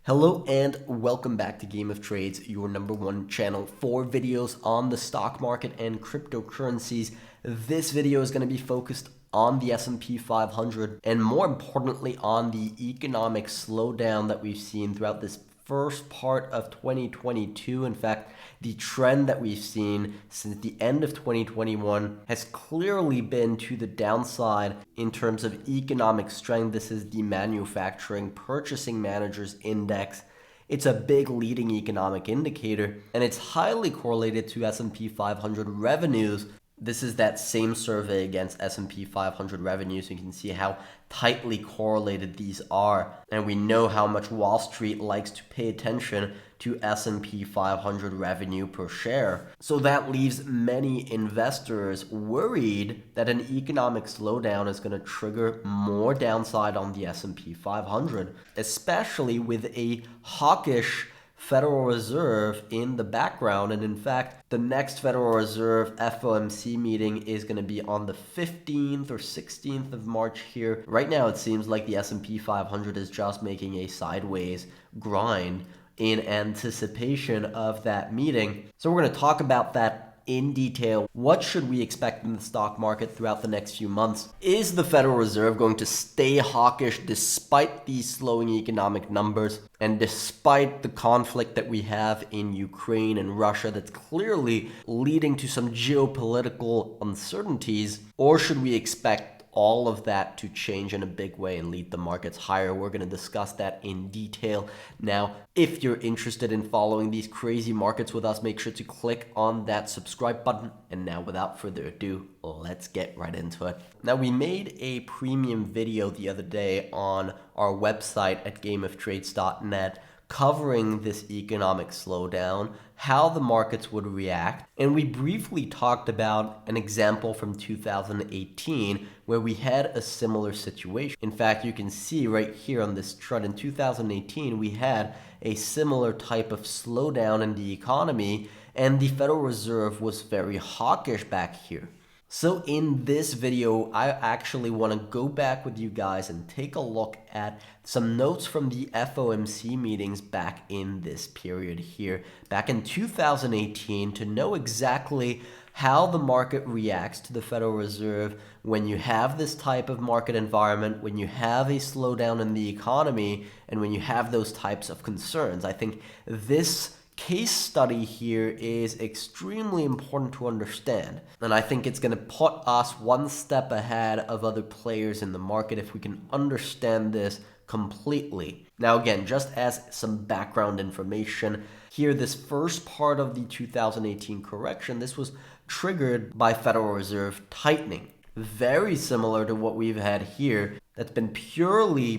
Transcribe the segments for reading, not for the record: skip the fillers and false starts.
Hello and welcome back to Game of Trades, your #1 channel for videos on the stock market and cryptocurrencies. This video is going to be focused on the SP 500 and more importantly on the economic slowdown that we've seen throughout this first part of 2022. In fact, the trend that we've seen since the end of 2021 has clearly been to the downside in terms of economic strength. This is the Manufacturing Purchasing Managers Index. It's a big leading economic indicator, and it's highly correlated to S&P 500 revenues. This is that same survey against S&P 500 revenues. You can see how tightly correlated these are. And we know how much Wall Street likes to pay attention to S&P 500 revenue per share. So that leaves many investors worried that an economic slowdown is going to trigger more downside on the S&P 500, especially with a hawkish Federal Reserve in the background. And in fact, the next Federal Reserve FOMC meeting is going to be on the 15th or 16th of March here. Right now, it seems like the S&P 500 is just making a sideways grind in anticipation of that meeting. So we're going to talk about that in detail. What should we expect in the stock market throughout the next few months? Is the Federal Reserve going to stay hawkish despite these slowing economic numbers and despite the conflict that we have in Ukraine and Russia that's clearly leading to some geopolitical uncertainties? Or should we expect all of that to change in a big way and lead the markets higher? We're going to discuss that in detail. Now, if you're interested in following these crazy markets with us, make sure to click on that subscribe button. And now, without further ado, let's get right into it. Now, we made a premium video the other day on our website at gameoftrades.net covering this economic slowdown, how the markets would react, and we briefly talked about an example from 2018 where we had a similar situation. In fact, you can see right here on this chart in 2018 we had a similar type of slowdown in the economy, and the Federal Reserve was very hawkish back here. So in this video, I actually want to go back with you guys and take a look at some notes from the FOMC meetings back in this period here, back in 2018, to know exactly how the market reacts to the Federal Reserve when you have this type of market environment, when you have a slowdown in the economy, and when you have those types of concerns. I think this case study here is extremely important to understand, and I think it's going to put us one step ahead of other players in the market if we can understand this completely. Now again, just as some background information here, this first part of the 2018 correction, this was triggered by Federal Reserve tightening, very similar to what we've had here. That's been purely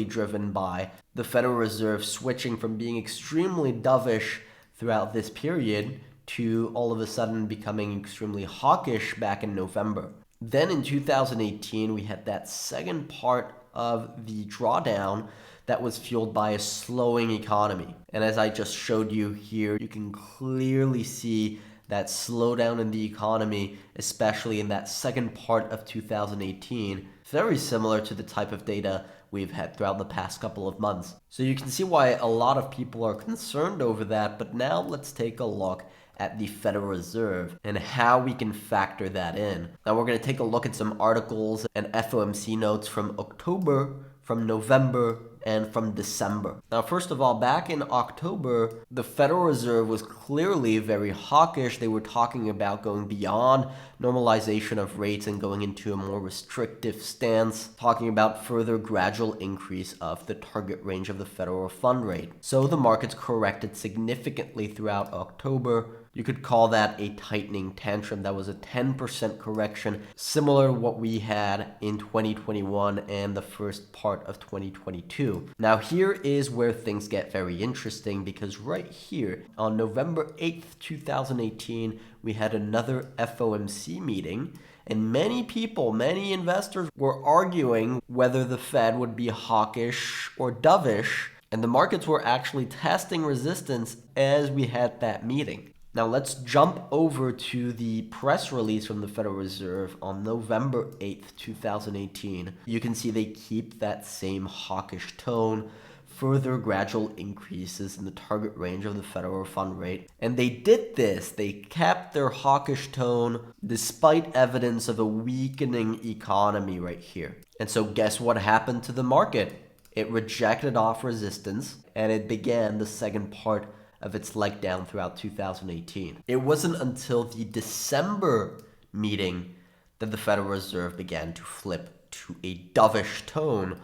driven by the Federal Reserve switching from being extremely dovish throughout this period to all of a sudden becoming extremely hawkish back in November. Then in 2018, we had that second part of the drawdown that was fueled by a slowing economy. And as I just showed you here, you can clearly see that slowdown in the economy, especially in that second part of 2018, very similar to the type of data we've had throughout the past couple of months. So you can see why a lot of people are concerned over that. But now let's take a look at the Federal Reserve and how we can factor that in. Now we're going to take a look at some articles and FOMC notes from October, from November, and from December. Now, first of all, back in October, the Federal Reserve was clearly very hawkish. They were talking about going beyond normalization of rates and going into a more restrictive stance, talking about further gradual increase of the target range of the federal fund rate. So the markets corrected significantly throughout October. You could call that a tightening tantrum. That was a 10% correction, similar to what we had in 2021 and the first part of 2022. Now here is where things get very interesting, because right here on November 8th, 2018, we had another FOMC meeting, and many investors were arguing whether the Fed would be hawkish or dovish, and the markets were actually testing resistance as we had that meeting. Now let's jump over to the press release from the Federal Reserve on November 8th, 2018. You can see they keep that same hawkish tone further gradual increases in the target range of the federal fund rate. And they did this. They kept their hawkish tone despite evidence of a weakening economy right here. And so guess what happened to the market? It rejected off resistance and it began the second part of its leg down throughout 2018. It wasn't until the December meeting that the Federal Reserve began to flip to a dovish tone.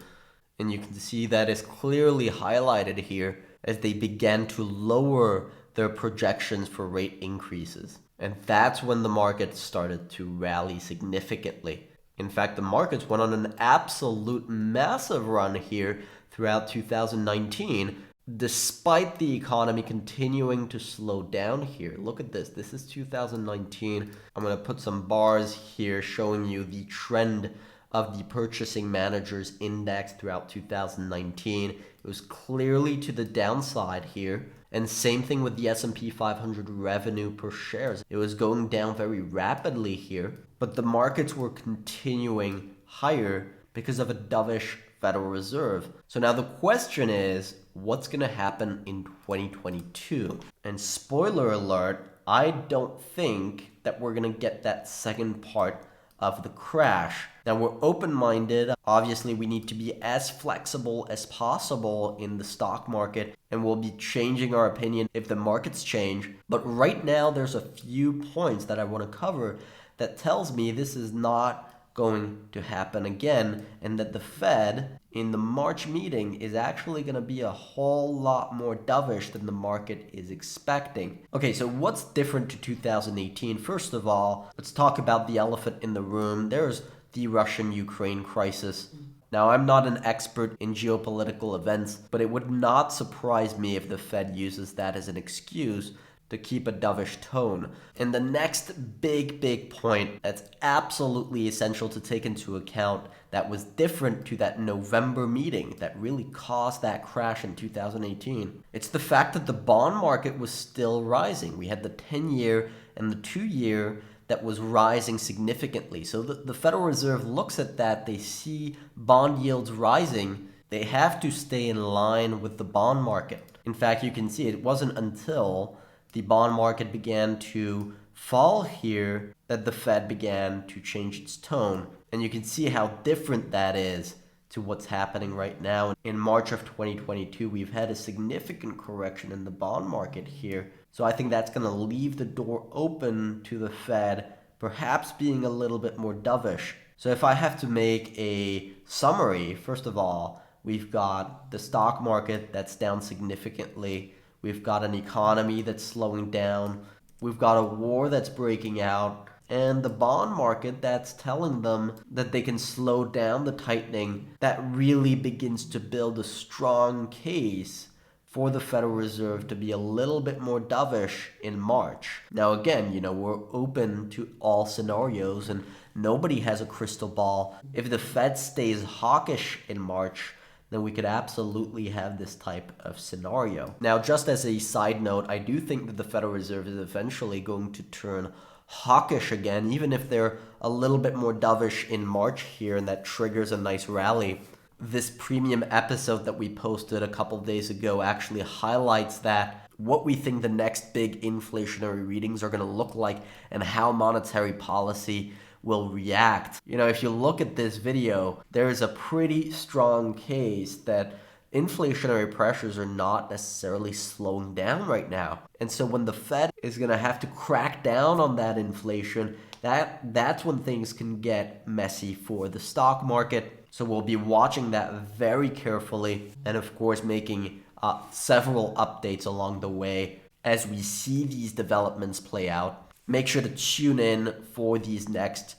And you can see that is clearly highlighted here as they began to lower their projections for rate increases. And that's when the market started to rally significantly. In fact, the markets went on an absolute massive run here throughout 2019, despite the economy continuing to slow down here. Look at this. This is 2019. I'm going to put some bars here showing you the trend of the Purchasing Managers Index throughout 2019. It was clearly to the downside here. And same thing with the SP 500 revenue per shares. It was going down very rapidly here, but the markets were continuing higher because of a dovish Federal Reserve. So now the question is, what's going to happen in 2022? And spoiler alert, I don't think that we're going to get that second part of the crash. Now we're open-minded. Obviously, we need to be as flexible as possible in the stock market, and we'll be changing our opinion if the markets change. But right now, there's a few points that I want to cover that tells me this is not going to happen again, and that the Fed in the March meeting is actually going to be a whole lot more dovish than the market is expecting. Okay, so what's different to 2018? First of all, let's talk about the elephant in the room. There's the Russian-Ukraine crisis. Now, I'm not an expert in geopolitical events, but it would not surprise me if the Fed uses that as an excuse to keep a dovish tone. And the next big point that's absolutely essential to take into account that was different to that November meeting that really caused that crash in 2018, it's the fact that the bond market was still rising. We had the 10-year and the 2-year that was rising significantly. So the Federal Reserve looks at that, they see bond yields rising, they have to stay in line with the bond market. In fact, you can see it wasn't until the bond market began to fall here that the Fed began to change its tone. And you can see how different that is to what's happening right now. In March of 2022, we've had a significant correction in the bond market here. So I think that's going to leave the door open to the Fed perhaps being a little bit more dovish. So if I have to make a summary, first of all, we've got the stock market that's down significantly. We've got an economy that's slowing down. We've got a war that's breaking out. And the bond market that's telling them that they can slow down the tightening. That really begins to build a strong case for the Federal Reserve to be a little bit more dovish in March. Now again, we're open to all scenarios and nobody has a crystal ball. If the Fed stays hawkish in March, then we could absolutely have this type of scenario. Now, just as a side note, I do think that the Federal Reserve is eventually going to turn hawkish again, even if they're a little bit more dovish in March here, and that triggers a nice rally. This premium episode that we posted a couple days ago actually highlights that, what we think the next big inflationary readings are going to look like and how monetary policy will react. If you look at this video, there is a pretty strong case that inflationary pressures are not necessarily slowing down right now. And so when the Fed is going to have to crack down on that inflation, that's when things can get messy for the stock market. So we'll be watching that very carefully and of course making several updates along the way as we see these developments play out. Make sure to tune in for these next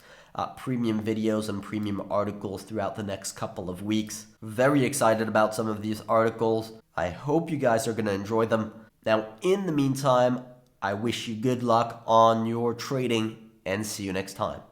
premium videos and premium articles throughout the next couple of weeks. Very excited about some of these articles. I hope you guys are going to enjoy them. Now, in the meantime, I wish you good luck on your trading and see you next time.